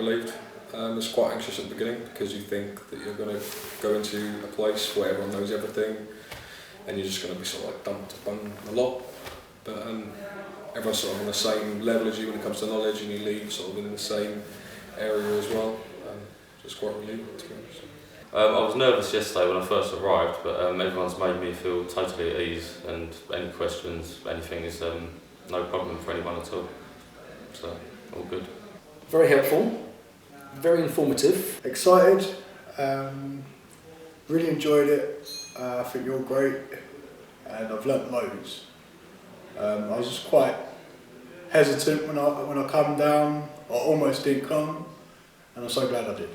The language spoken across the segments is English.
relieved. It's quite anxious at the beginning because you think that you're going to go into a place where everyone knows everything and you're just going to be sort of like dumped upon a lot. But everyone's sort of on the same level as you when it comes to knowledge, and you leave sort of in the same area as well. So it's quite relieving, to be honest. I was nervous yesterday when I first arrived, but everyone's made me feel totally at ease, and any questions, anything is no problem for anyone at all. So, all good. Very helpful, very informative. Excited, really enjoyed it. I think you're great, and I've learnt loads. I was just quite hesitant when I come down. I almost didn't come, and I'm so glad I did.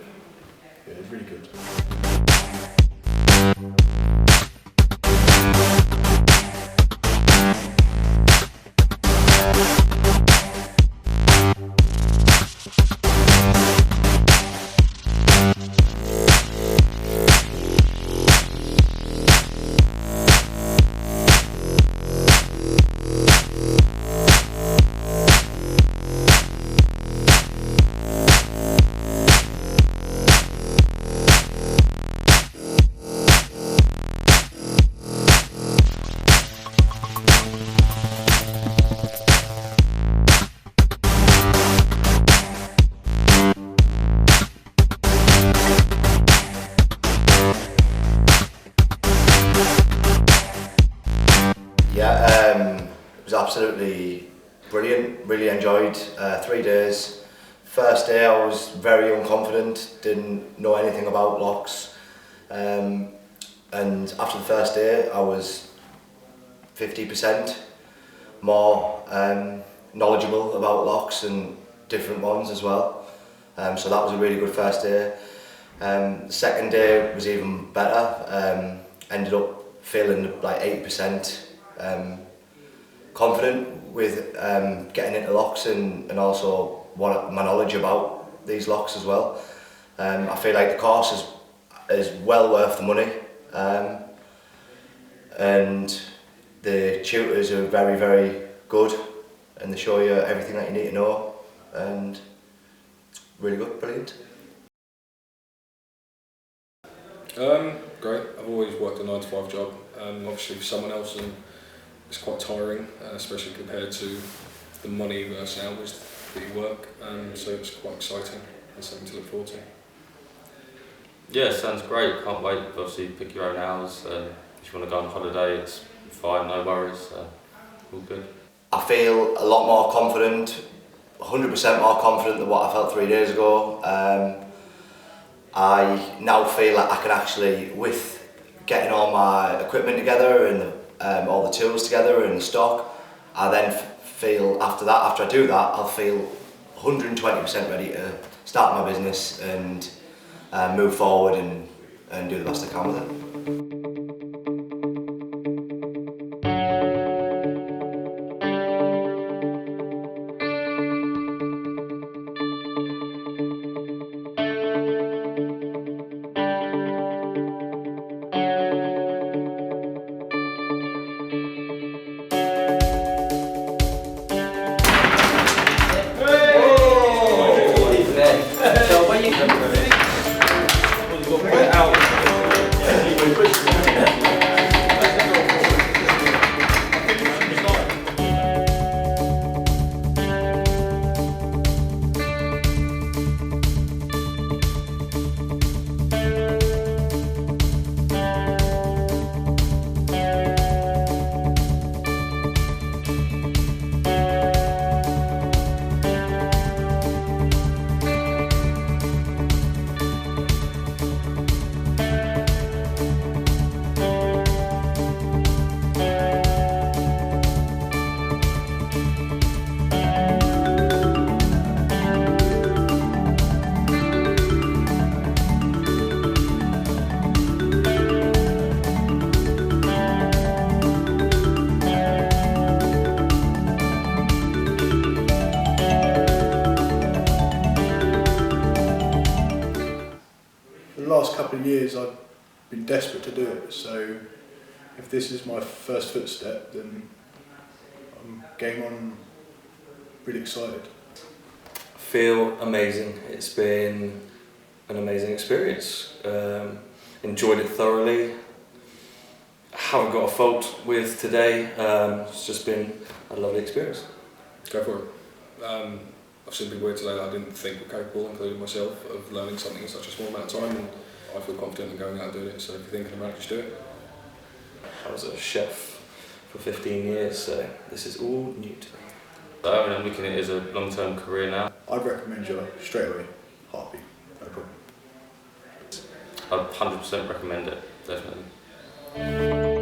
Yeah, it's really good. It was absolutely brilliant, really enjoyed 3 days. First day I was very unconfident, didn't know anything about locks, and after the first day I was 50% more knowledgeable about locks and different ones as well, so that was a really good first day. The second day was even better, ended up feeling like 80% confident with getting into locks and also my knowledge about these locks as well. I feel like the course is well worth the money, and the tutors are very, very good, and they show you everything that you need to know, and really good, brilliant. Great. I've always worked a 9-to-5 job, obviously for someone else, and it's quite tiring, especially compared to the money versus hours that you work, so it's quite exciting and something to look forward to. Yeah, sounds great, can't wait. Obviously pick your own hours, if you want to go on holiday it's fine, no worries, all good. I feel a lot more confident, 100% more confident than what I felt 3 days ago. I now feel like I can actually, with getting all my equipment together and all the tools together and the stock, I then feel after I do that, I'll feel 120% ready to start my business and move forward and do the best I can with it. The last couple of years I've been desperate to do it, so if this is my first footstep, then I'm getting on really excited. I feel amazing. It's been an amazing experience. Enjoyed it thoroughly. Haven't got a fault with today. It's just been a lovely experience. Go for it. I've seen people here today that I didn't think were capable, including myself, of learning something in such a small amount of time, and I feel confident in going out and doing it, so if you're thinking about it, just do it. I was a chef for 15 years, so this is all new to me. I'm looking at it as a long-term career now. I'd recommend you straight away, heartbeat, no problem. I'd 100% recommend it, definitely.